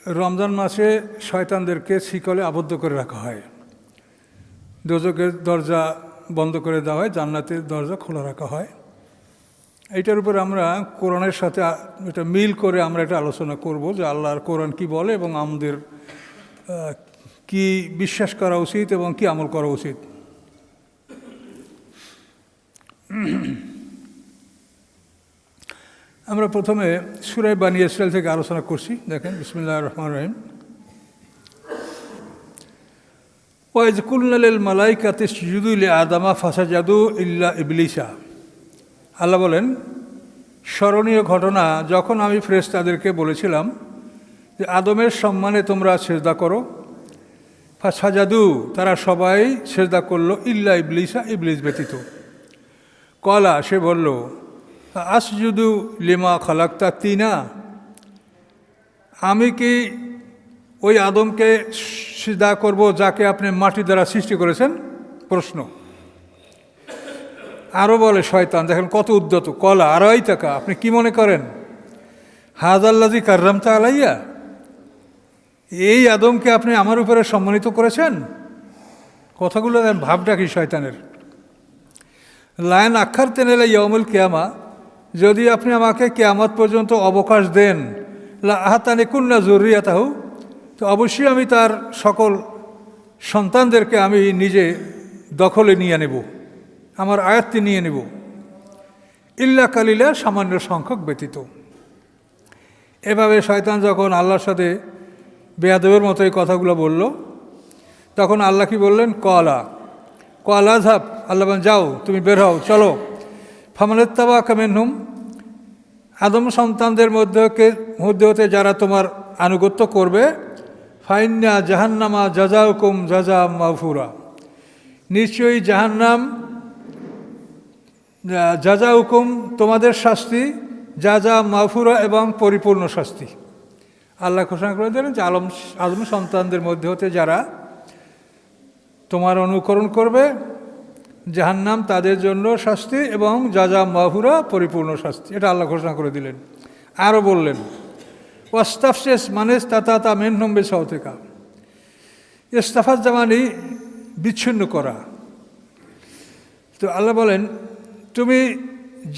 রমজান মাসে শয়তানদেরকে শিকলে আবদ্ধ করে রাখা হয়। দোজখের দরজা বন্ধ করে দেওয়া হয়, জান্নাতের দরজা খোলা রাখা হয়। এইটার উপরে আমরা কোরআনের সাথে এটা মিল করে আমরা এটা আলোচনা করব যে আল্লাহর কোরআন কি বলে এবং আমাদের কি বিশ্বাস করা উচিত এবং কি আমল করা উচিত। আমরা প্রথমে সূরা বানী ইসরাঈল থেকে আলোচনা করছি। দেখেন, বিসমিল্লাহির রহমানির রহিম। ওয়াইজ কুলনা লিল মালাইকাতি ইসজুদু লিআদামা ফাসাজাদু ইল্লা ইবলিসা। আল্লাহ বলেন, স্মরণীয় ঘটনা, যখন আমি ফেরেশতাদেরকে বলেছিলাম যে আদমের সম্মানে তোমরা সেজদা করো, ফাসাজাদু, তারা সবাই সেজদা করলো, ইল্লা ইবলিসা, ইবলিস ব্যতীত। কলা, সে বলল, আসজুদু লিমা খালাক্তা তিনা, আমি কি ওই আদমকে সিজদা করব যাকে আপনি মাটি দ্বারা সৃষ্টি করেছেন? প্রশ্ন। আরও বলে শয়তান, দেখেন কত উদ্যত, কলা আরাই টাকা, আপনি কি মনে করেন, হাযাল্লাযী কাররামতা আলাইয়া, এই আদমকে আপনি আমার উপরে সম্মানিত করেছেন? কথাগুলো ভাবটা কি শয়তানের। লায়ন আখারতেন ইলা ইয়াউমুল কিয়ামা, যদি আপনি আমাকে কিয়ামত পর্যন্ত অবকাশ দেন, লা আহতানি কুন্না যুররিয়াতাহু, তো অবশ্যই আমি তার সকল সন্তানদেরকে আমি নিজে দখলে নিয়ে নেব, আমার আয়ত্তে নিয়ে নেব, ইল্লা কালিলা, সামান্য সংখ্যক ব্যতীত। এভাবে শয়তান যখন আল্লাহর সাথে বেয়াদবের মতো এই কথাগুলো বলল, তখন আল্লাহ কি বললেন? কলা ঝাপ, আল্লাহ বলেন, যাও, তুমি বের হও, চলো। ফামানিত্তাবা কামিনহুম, আদম সন্তানদের মধ্যে হতে যারা তোমার আনুগত্য করবে, ফাইন্না জাহান্নামা জাযাউকুম জাযা মাগফুরা, নিশ্চয়ই জাহান্নাম জাযাউকুম, তোমাদের শাস্তি, জাযা মাগফুরা, এবং পরিপূর্ণ শাস্তি। আল্লাহ ঘোষণা করে দিলেন যে আদম সন্তানদের মধ্যে হতে যারা তোমার অনুকরণ করবে, জাহান্নাম তাদের জন্য শাস্তি, এবং জাযা মাগফুরা, পরিপূর্ণ শাস্তি। এটা আল্লাহ ঘোষণা করে দিলেন। আরও বললেন, ওয়াস্তাফসিস মানিস তাতা মিনহুম বিসাউতিকা, ইস্তাফাজ জামানি, বিচ্ছিন্ন করা। তো আল্লাহ বলেন, তুমি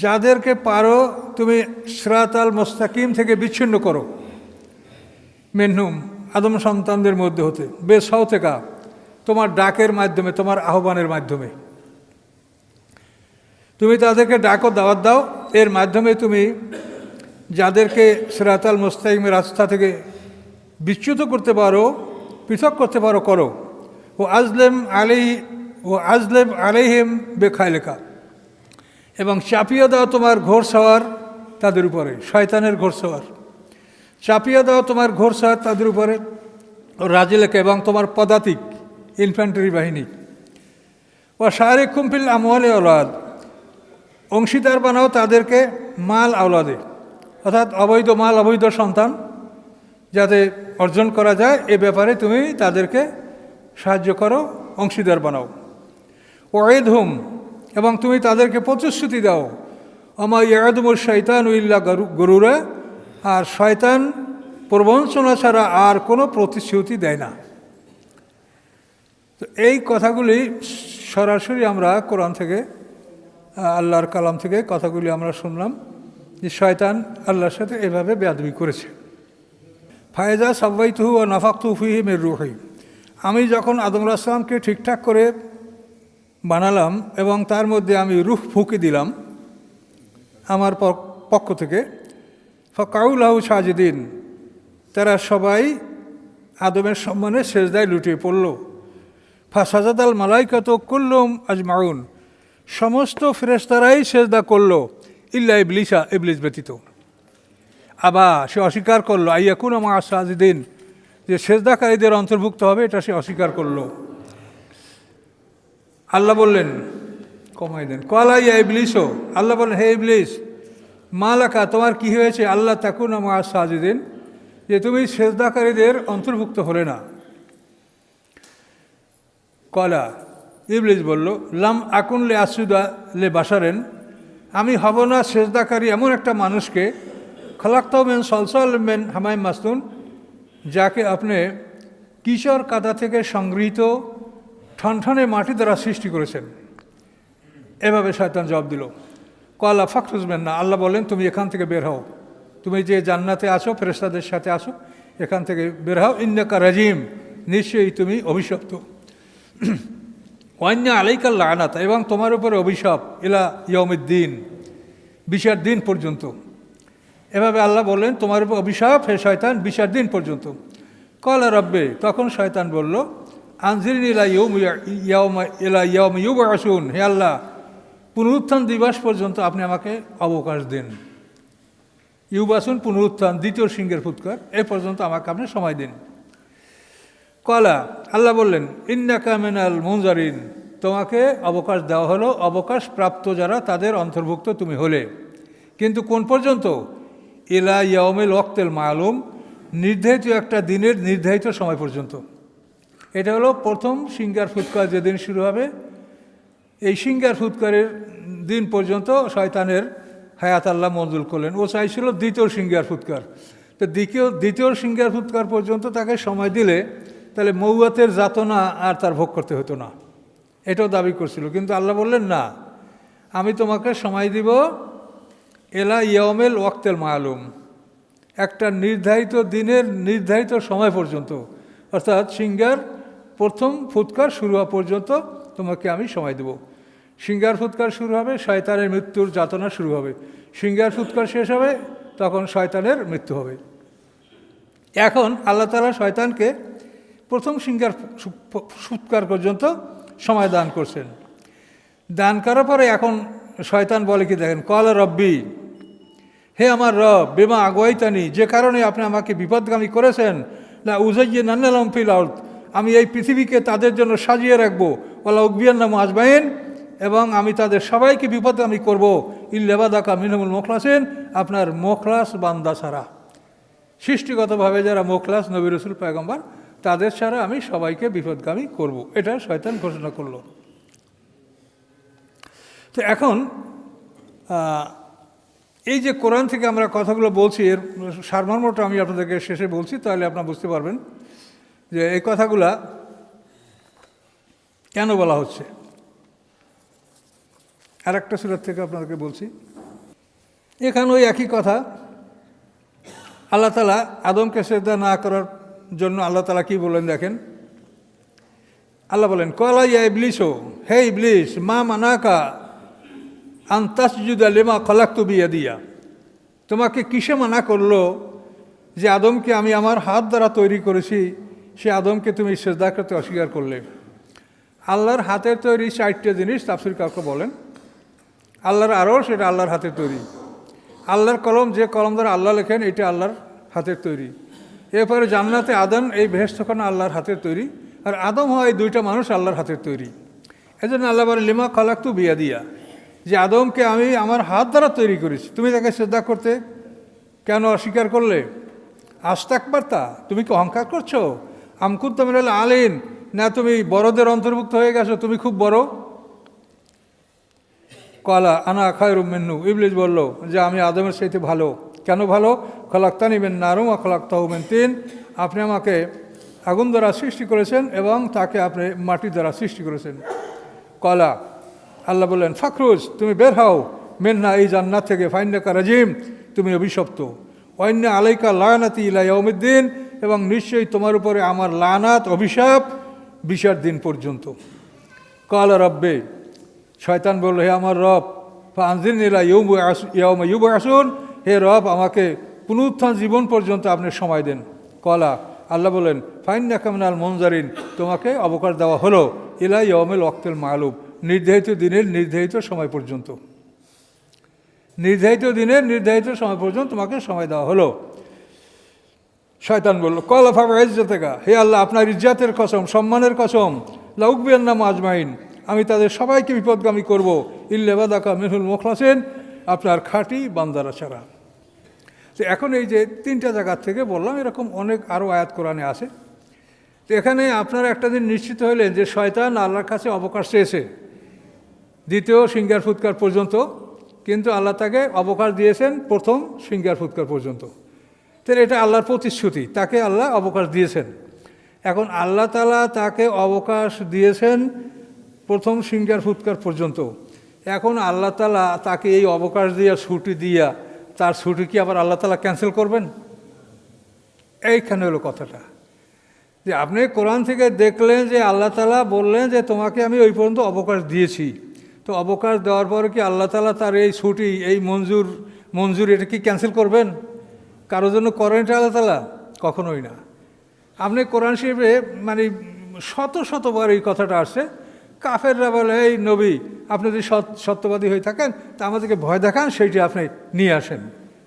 যাদেরকে পারো তুমি সিরাতাল মুস্তাকিম থেকে বিচ্ছিন্ন করো, মিনহুম, আদম সন্তানদের মধ্যে হতে, বিসাউতিকা, তোমার ডাকের মাধ্যমে, তোমার আহ্বানের মাধ্যমে। তুমি তাদেরকে ডাকো, দাওয়াত দাও, এর মাধ্যমে তুমি যাদেরকে সিরাতাল মুস্তাকিমের রাস্তা থেকে বিচ্যুত করতে পারো, পৃথক করতে পারো, করো। ও আজলেম আলাইহিম বেখাইলেকা, এবং চাপিয়ে দাও তোমার ঘোড়সওয়ার তাদের উপরে, শয়তানের ঘোড়সওয়ার, চাপিয়ে দাও তোমার ঘোড়সওয়ার তাদের উপরে, ও রাজিলেকা, এবং তোমার পদাতিক, ইনফ্যান্ট্রি বাহিনী। ও শারিকুম ফিল আমওয়ালি আওলাদ, অংশীদার বানাও তাদেরকে মাল আওলাদে, অর্থাৎ অবৈধ মাল, অবৈধ সন্তান যাতে অর্জন করা যায়, এ ব্যাপারে তুমি তাদেরকে সাহায্য করো, অংশীদার বানাও। ওয়াইদহুম, এবং তুমি তাদেরকে প্রতিশ্রুতি দাও, আমা ইয়াদুমুশ শাইতানু ইল্লা গুরুরা, আর শয়তান প্রবঞ্চনা ছাড়া আর কোনো প্রতিশ্রুতি দেয় না। তো এই কথাগুলি সরাসরি আমরা কোরআন থেকে, আল্লাহর কালাম থেকে কথাগুলি আমরা শুনলাম যে শয়তান আল্লাহর সাথে এভাবে বেয়াদবি করেছে। ফায়জা সাব্বাইতুহু ওয়া নাফাখতু ফীহি মির রূহি, আমি যখন আদম আলাইহিস সালামকে ঠিকঠাক করে বানালাম এবং তার মধ্যে আমি রূহ ফুঁকে দিলাম আমার পক্ষ থেকে, ফাকাউ লাহু সাজিদিন, তারা সবাই আদমের সম্মানে সেজদায় লুটিয়ে পড়ল। ফাসাজাদাল মালাইকাতু কুল্লুহুম আজমাউন, সমস্ত ফেরেশতারাই সেজদা করল, ইল্লা ইবলিসা, ইবলিস ব্যতীত। আবা, সে অস্বীকার করলো, আইয়াকুনা মা সাজিদিন, যে সেজদাকারীদের অন্তর্ভুক্ত হবে, এটা সে অস্বীকার করলো। আল্লাহ বললেন, কমাই দেন। কলা ইয়া ইবলিসও, আল্লাহ বললেন, হে ইবলিস, মালাকা, তোমার কি হয়েছে, আল্লাহ তাকুনা মা সাজিদিন, যে তুমি সেজদাকারীদের অন্তর্ভুক্ত হলে না। কলা, ইবলিস বলল, লাম আকুন লে আসুদা লে বাসারেন, আমি হব না সেজদাকারী এমন একটা মানুষকে, খালাক্তাহু মিন সলসাল মিন হামাইম মাসনুন, যাকে আপনি কিশোর কাদা থেকে সংগৃহীত ঠনঠনে মাটি দ্বারা সৃষ্টি করেছেন। এভাবে শয়তান জবাব দিল, কলা ফাকরুজবেন না। আল্লাহ বলেন, তুমি এখান থেকে বের হও, তুমি যে জান্নাতে আসো ফেরেশতাদের সাথে আসো, এখান থেকে বের হও। ইন্নাকা রাজিম, নিশ্চয়ই তুমি অভিশপ্ত। ওয়ান্না আলাইকাল লানাত, এবং তোমার উপরে অভিশাপ, ইলা ইয়াউমিদ্দিন, বিচার দিন পর্যন্ত। এভাবে আল্লাহ বললেন, তোমার উপর অভিশাপ হে শয়তান বিচার দিন পর্যন্ত। কলা রব্বে, তখন শয়তান বলল, আনজিরনি ইলা ইয়াউমি ইউবআসুন, হে আল্লাহ, পুনরুত্থান দিবস পর্যন্ত আপনি আমাকে অবকাশ দিন। ইউবাসুন পুনরুত্থান, দ্বিতীয় সিংহের ফুৎকার, এ পর্যন্ত আমাকে আপনি সময় দিন। কলা, আল্লাহ বললেন, ইন্নাকা মিনাল মুনজারিন, তোমাকে অবকাশ দেওয়া হলো, অবকাশ প্রাপ্ত যারা তাদের অন্তর্ভুক্ত তুমি হলে, কিন্তু কোন পর্যন্ত? ইলা ইয়াউমিল ওয়াক্তিল মালুম, নির্ধারিত একটা দিনের নির্ধারিত সময় পর্যন্ত। এটা হলো প্রথম সিংহার ফুৎকার যেদিন শুরু হবে, এই সিংহার ফুৎকারের দিন পর্যন্ত শয়তানের হায়াত আল্লাহ মঞ্জুর করলেন। ও চাইছিল দ্বিতীয় সিংহার ফুৎকার, তো দ্বিতীয় সিংহার ফুৎকার পর্যন্ত তাকে সময় দিলে তাহলে মৌয়াতের যাতনা আর তার ভোগ করতে হতো না, এটাও দাবি করছিল। কিন্তু আল্লাহ বললেন, না, আমি তোমাকে সময় দিব এলা ইয়াউমেল ওয়াক্তেল মালুম, একটা নির্ধারিত দিনের নির্ধারিত সময় পর্যন্ত, অর্থাৎ সিংহার প্রথম ফুৎকার শুরু হওয়া পর্যন্ত তোমাকে আমি সময় দেব। সিংহার ফুৎকার শুরু হবে, শয়তানের মৃত্যুর যাতনা শুরু হবে। সিংহার ফুৎকার শেষ হবে, তখন শয়তানের মৃত্যু হবে। এখন আল্লাহ তাআলা শয়তানকে প্রথম সিংহার ফুৎকার পর্যন্ত সময় দান করছেন। দান করার পরে এখন শয়তান বলে কি দেখেন, কল রব্বি, হে আমার রব, বেমা আগুয়াইতানি, যে কারণে আপনি আমাকে বিপদগামী করেছেন, লা উযায়্যিনান্না লাহুম ফিল আরদ, আমি এই পৃথিবীকে তাদের জন্য সাজিয়ে রাখবো, ওয়ালা উগবিয়ান্নাহুম আজমাইন, এবং আমি তাদের সবাইকে বিপদগামী করবো, ইল্লা ইবাদাকা মিনহুমুল মুখলাসিন, আপনার মুখলাস বান্দা ছাড়া, সৃষ্টিগতভাবে যারা মুখলাস নবী রাসূল পয়গম্বর, তাদের ছাড়া আমি সবাইকে বিপদগামী করব, এটা শয়তান ঘোষণা করলো। তো এখন এই যে কোরআন থেকে আমরা কথাগুলো বলছি, এর সারমর্মটা আমি আপনাদেরকে শেষে বলছি, তাহলে আপনারা বুঝতে পারবেন যে এই কথাগুলা কেন বলা হচ্ছে। আর একটা সূরা থেকে আপনাদেরকে বলছি, এখানে ওই একই কথা। আল্লাহ তাআলা আদমকে সিজদা না করার জন্য আল্লাহ তাআলা কি বলেন দেখেন। আল্লাহ বলেন, ক্বালা ইয়া ইবলিসু, হে ইবলিস, মা মানাকা আন তাসজুদা লিমা খালাকতু বিয়াদিয়া, তোমাকে কিসে মানা করলো যে আদমকে আমি আমার হাত দ্বারা তৈরি করেছি, সে আদমকে তুমি সিজদা করতে অস্বীকার করলে। আল্লাহর হাতের তৈরি 4টে জিনিস তাফসীর কাউকে বলেন। আল্লাহর আরশ, এটা আল্লাহর হাতের তৈরি। আল্লাহর কলম, যে কলম দ্বারা আল্লাহ লেখেন, এটা আল্লাহর হাতের তৈরি। এরপরে জান্নাতে আদম, এই বেহেশতখানা আল্লাহর হাতের তৈরি। আর আদম হয় এই 2টা মানুষ আল্লাহর হাতের তৈরি। এজন্য আল্লাহ বলে, লিমা খালাকতু বিয়াদিয়া, যে আদমকে আমি আমার হাত দ্বারা তৈরি করেছি, তুমি তাকে সিজদা করতে কেন অস্বীকার করলে? আস্তাকবারতা, তুমি কি অহংকার করছো? আমকুনতা মিনাল আলিন, না তুমি বড়দের অন্তর্ভুক্ত হয়ে গেছো, তুমি খুব বড়। কলা আনা খায়রুম মিন্নু, ইবলিস বলল যে আমি আদমের চাইতে ভালো। কেন ভালো? খলাকতানি মিন নারিন ওয়া খলাকতাহু মিন তিন, আপনি আমাকে আগুন দ্বারা সৃষ্টি করেছেন এবং তাকে আপনি মাটি দ্বারা সৃষ্টি করেছেন। কলা, আল্লাহ বললেন, ফাখরুজ, তুমি বের হও, মিনহা, এই জান্নাত থেকে, ফাইন্নাকা রাজিম, তুমি অভিশপ্ত, ওয়াইন্না আলাইকা লানাতি ইলা ইয়াউমিদ্দিন, এবং নিশ্চয়ই তোমার উপরে আমার লানাত, অভিশাপ, বিচার দিন পর্যন্ত। কলা রব্বে, শয়তান বলল, হে আমার রব, ফানজিরনি ইলা ইয়াউমি ইউবআসুন, হে রব, আমাকে পুনরুত্থান জীবন পর্যন্ত আপনি সময় দেন। কলা, আল্লাহ বলেন, ফাইন্নাকা মিনাল মুনজারিন, তোমাকে অবকাশ দেওয়া হলো, ইলা ইয়াউমিল ওয়াক্তিল মালুম, নির্ধারিত দিনের নির্ধারিত সময় পর্যন্ত। নির্ধারিত দিনের নির্ধারিত সময় পর্যন্ত তোমাকে সময় দেওয়া হলো। শয়তান বলল, কলা ফাবা ইজ্জতিকা, হে আল্লাহ, আপনার ইজ্জাতের কসম, সম্মানের কসম, লা উগবিয়ান্নাহুম আজমাইন, আমি তাদের সবাইকে বিপদগামী করব, ইল্লা ইবাদাকা মিনহুল মুখলাসিন, আপনার খাঁটি বান্দারা ছাড়া। তো এখন এই যে 3টা জায়গার থেকে বললাম, এরকম অনেক আরও আয়াত কোরআনে আছে। তো এখানে আপনারা একটা দিন নিশ্চিত হইলেন যে শয়তান আল্লাহর কাছে অবকাশ চেয়েছে দ্বিতীয় সিংহার ফুৎকার পর্যন্ত, কিন্তু আল্লাহ তাকে অবকাশ দিয়েছেন প্রথম সিংহার ফুৎকার পর্যন্ত। তাহলে এটা আল্লাহর প্রতিশ্রুতি, তাকে আল্লাহ অবকাশ দিয়েছেন। এখন আল্লাহ তাআলা তাকে অবকাশ দিয়েছেন প্রথম সিঙ্গার ফুৎকার পর্যন্ত। এখন আল্লাহ তাআলা তাকে এই অবকাশ দিয়া ছুটি দিয়া তার ছুটি কি আবার আল্লাহ তাআলা ক্যান্সেল করবেন? এইখানে হলো কথাটা, যে আপনি কোরআন থেকে দেখলেন যে আল্লাহ তাআলা বললেন যে তোমাকে আমি ওই পর্যন্ত অবকাশ দিয়েছি, তো অবকাশ দেওয়ার পরে কি আল্লাহ তাআলা তার এই ছুটি, এই মঞ্জুর এটা কি ক্যান্সেল করবেন? কারোর জন্য করেন এটা আল্লাহ তাআলা? কখনোই না। আপনি কোরআন শরীফে মানে শতবার এই কথাটা আসছে, কাফেররা বলে এই নবী আপনি যদি সত্যবাদী হয়ে থাকেন তা আমাদেরকে ভয় দেখান, সেইটি আপনি নিয়ে আসেন,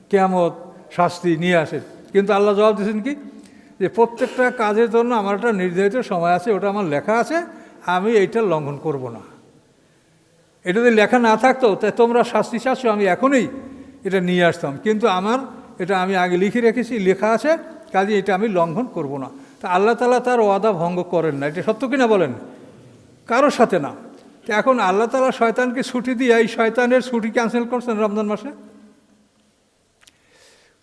কিয়ামত শাস্তি নিয়ে আসেন। কিন্তু আল্লাহ জবাব দিয়েছেন কি, যে প্রত্যেকটা কাজের জন্য আমার একটা নির্ধারিত সময় আছে, ওটা আমার লেখা আছে, আমি এইটা লঙ্ঘন করব না। এটা যদি লেখা না থাকতো তাই তোমরা শাস্তি চাচ্ছ, আমি এখনই এটা নিয়ে আসতাম, কিন্তু আমার এটা আমি আগে লিখে রেখেছি, লেখা আছে, কাজে এটা আমি লঙ্ঘন করব না। তা আল্লাহ তাআলা তার ওয়াদা ভঙ্গ করেন না, এটা সত্য কিনা বলেন? কারোর সাথে না। তো এখন আল্লাহ তাআলা শয়তানকে ছুটি দিয়ে এই শয়তানের ছুটি ক্যান্সেল করছেন রমজান মাসে।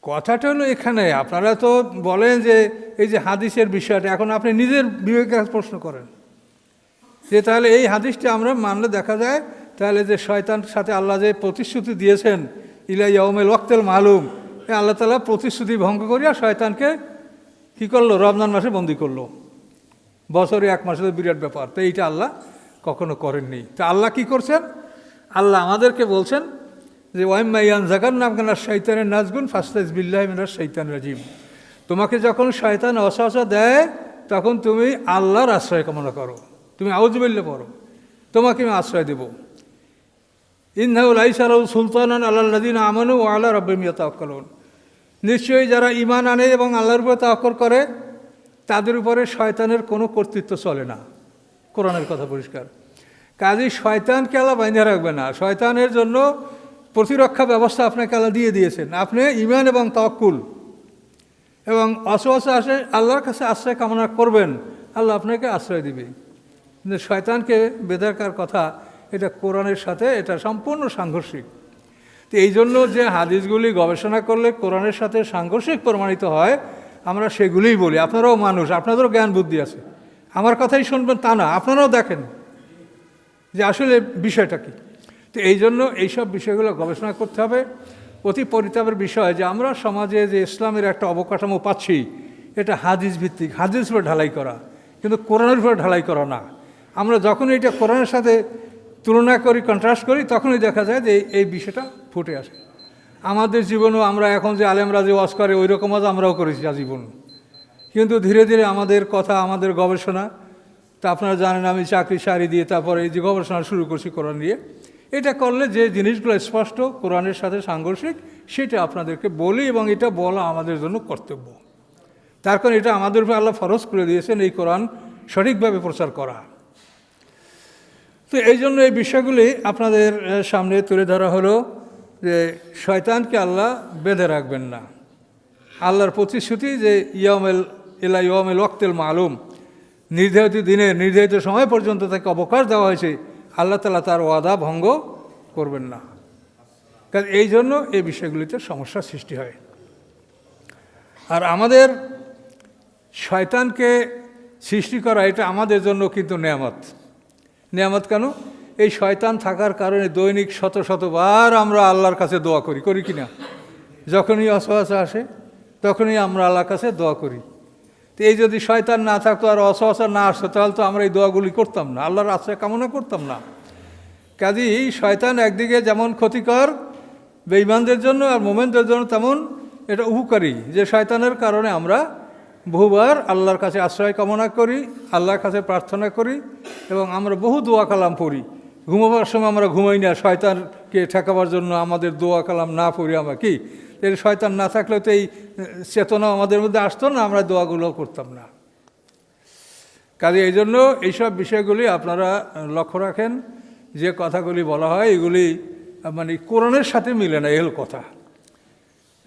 কথাটা হলো এখানে, আপনারা তো বলেন যে এই যে হাদিসের বিষয়টা, এখন আপনি নিজের বিবেকের প্রশ্ন করেন যে তাহলে এই হাদিসটা আমরা মানলে দেখা যায় তাহলে যে শয়তানের সাথে আল্লাহ যে প্রতিশ্রুতি দিয়েছেন ইলা ইয়াউমিল ওয়াক্তিল মালুম, আল্লাহ তাআলা প্রতিশ্রুতি ভঙ্গ করিয়া শয়তানকে কী করলো? রমজান মাসে বন্দী করলো। বছরে 1 মাসের বিরাট ব্যাপার, তো এইটা আল্লাহ কখনো করেননি। তা আল্লাহ কি করছেন? আল্লাহ আমাদেরকে বলছেন যে ওয়াইম্মাইয়ান জাগান নামকানা শৈতানের নাজগুন ফাস্তাইজ বিল্লাহি মিনাশ শৈতানির রাজিম। তোমাকে যখন শয়তান ওয়াসওয়াসা দেয় তখন তুমি আল্লাহর আশ্রয় কামনা করো, তুমি আউযুবিল্লাহ পড়ো, তোমাকে আমি আশ্রয় দেব। ইন্নাহু লাইসা লাহু সুলতানুন আলাল্লাযিনা আমানু ওয়া আলা রাব্বিহিম ইয়াতাওয়াক্কালুন। নিশ্চয়ই যারা ঈমান আনে এবং আল্লাহর উপর তাওয়াক্কুল করে তাদের উপরে শয়তানের কোনো কর্তৃত্ব চলে না। কোরআনের কথা পরিষ্কার। কাজেই শয়তানকে আল্লাহ বাইন্ধে রাখবে না। শয়তানের জন্য প্রতিরক্ষা ব্যবস্থা আপনাকে আল্লাহ দিয়ে দিয়েছেন। আপনি ঈমান এবং তাওয়াক্কুল এবং ওয়াসওয়াসা আসে আল্লাহর কাছে আশ্রয় কামনা করবেন, আল্লাহ আপনাকে আশ্রয় দিবে। কিন্তু শয়তানকে বেঁধে রাখার কথা, এটা কোরআনের সাথে এটা সম্পূর্ণ সাংঘর্ষিক। তো এই জন্য যে হাদিসগুলি গবেষণা করলে কোরআনের সাথে সাংঘর্ষিক প্রমাণিত হয়, আমরা সেগুলিই বলি। আপনারাও মানুষ, আপনাদেরও জ্ঞান বুদ্ধি আছে, আমার কথাই শুনবেন তা না, আপনারাও দেখেন যে আসলে বিষয়টা কী। তো এই জন্য এইসব বিষয়গুলো গবেষণা করতে হবে। অতি পরিতাপের বিষয় যে আমরা সমাজে যে ইসলামের একটা অবকাঠামো পাচ্ছি, এটা হাদিস ভিত্তিক, হাদিস উপর ঢালাই করা, কিন্তু কোরআনের উপর ঢালাই করা না। আমরা যখন এটা কোরআনের সাথে তুলনা করি, কন্ট্রাস্ট করি, তখনই দেখা যায় যে এই বিষয়টা ফুটে আসে। আমাদের জীবনেও আমরা এখন যে আলেমরা যে ওয়াজ করে ওই রকম ওয়াজ আমরাও করেছি আজীবন, কিন্তু ধীরে ধীরে আমাদের কথা, আমাদের গবেষণা, তা আপনারা জানেন আমি চাকরি সারি দিয়ে তারপরে এই যে গবেষণা শুরু করছি কোরআন নিয়ে, এটা করলে যে জিনিসগুলো স্পষ্ট কোরআনের সাথে সাংঘর্ষিক সেটা আপনাদেরকে বলি, এবং এটা বলা আমাদের জন্য কর্তব্য। তার কারণ এটা আমাদের উপরে আল্লাহ ফরজ করে দিয়েছেন এই কোরআন সঠিকভাবে প্রচার করা। তো এই জন্য এই বিষয়গুলি আপনাদের সামনে তুলে ধরা হলো যে শয়তানকে আল্লাহ বেঁধে রাখবেন না। আল্লাহর প্রতিশ্রুতি যে ইয়াউমিল ওয়াক্তিল মালুম, নির্ধারিত দিনে নির্ধারিত সময় পর্যন্ত তাকে অবকাশ দেওয়া হয়েছে, আল্লাহ তাআলা তার ওয়াদা ভঙ্গ করবেন না। কারণ এই জন্য এই বিষয়গুলিতে সমস্যার সৃষ্টি হয়। আর আমাদের শয়তানকে সৃষ্টি করা এটা আমাদের জন্য কিন্তু নেয়ামত। নেয়ামত কেন? এই শয়তান থাকার কারণে দৈনিক শতবার আমরা আল্লাহর কাছে দোয়া করি, করি কি না? যখনই অসহসা আসে তখনই আমরা আল্লাহর কাছে দোয়া করি। তো এই যদি শয়তান না থাকতো আর অসহসা না আসতো তাহলে তো আমরা এই দোয়াগুলি করতাম না, আল্লাহর আশ্রয় কামনা করতাম না। কাজেই শয়তান একদিকে যেমন ক্ষতিকর বেঈমানদের জন্য আর মোমেনদের জন্য, তেমন এটা উপকারী যে শয়তানের কারণে আমরা বহুবার আল্লাহর কাছে আশ্রয় কামনা করি, আল্লাহর কাছে প্রার্থনা করি, এবং আমরা বহু দোয়া কালাম পড়ি। ঘুমাবার সময় আমরা ঘুমাই না শয়তানকে ঠেকাবার জন্য, আমাদের দোয়া কালাম না পড়ি আমরা কি, এই শয়তান না থাকলে তো এই চেতনা আমাদের মধ্যে আসতো না, আমরা দোয়াগুলো করতাম না। কাজে এই জন্য এইসব বিষয়গুলি আপনারা লক্ষ্য রাখেন, যে কথাগুলি বলা হয় এগুলি মানে কোরআনের সাথে মিলে না। এল কথা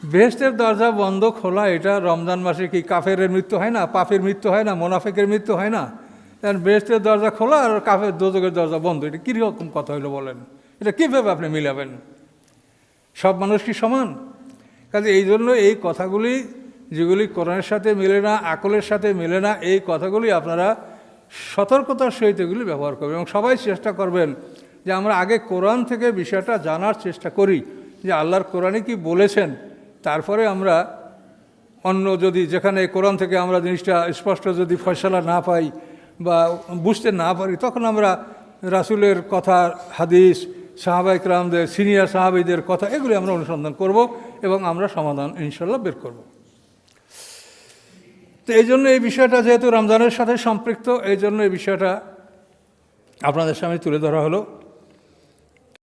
বেহেশতের দরজা বন্ধ খোলা, এটা রমজান মাসে কি কাফের মৃত্যু হয় না, পাপের মৃত্যু হয় না, মোনাফেকের মৃত্যু হয় না? কারণ বেহেশতের দরজা খোলা আর কাফের দোজখের দরজা বন্ধ, এটা কীরকম কথা হইলো বলেন? এটা কীভাবে আপনি মিলাবেন? সব মানুষ কি সমান? কাজে এই জন্য এই কথাগুলি যেগুলি কোরআনের সাথে মেলে না, আকলের সাথে মেলে না, এই কথাগুলি আপনারা সতর্কতার সহিত এগুলি ব্যবহার করবেন এবং সবাই চেষ্টা করবেন যে আমরা আগে কোরআন থেকে বিষয়টা জানার চেষ্টা করি যে আল্লাহর কোরআনে কি বলেছেন, তারপরে আমরা অন্য যদি যেখানে কোরআন থেকে আমরা জিনিসটা স্পষ্ট যদি ফয়সালা না পাই বা বুঝতে না পারি, তখন আমরা রাসূলের কথা, হাদিস, সাহাবায়ে কেরামদের, সিনিয়র সাহাবীদের কথা, এগুলি আমরা অনুসন্ধান করব এবং আমরা সমাধান ইনশাল্লাহ বের করব। তো এই জন্য এই বিষয়টা যেহেতু রমজানের সাথে সম্পৃক্ত, এই জন্য এই বিষয়টা আপনাদের সামনে তুলে ধরা হলো।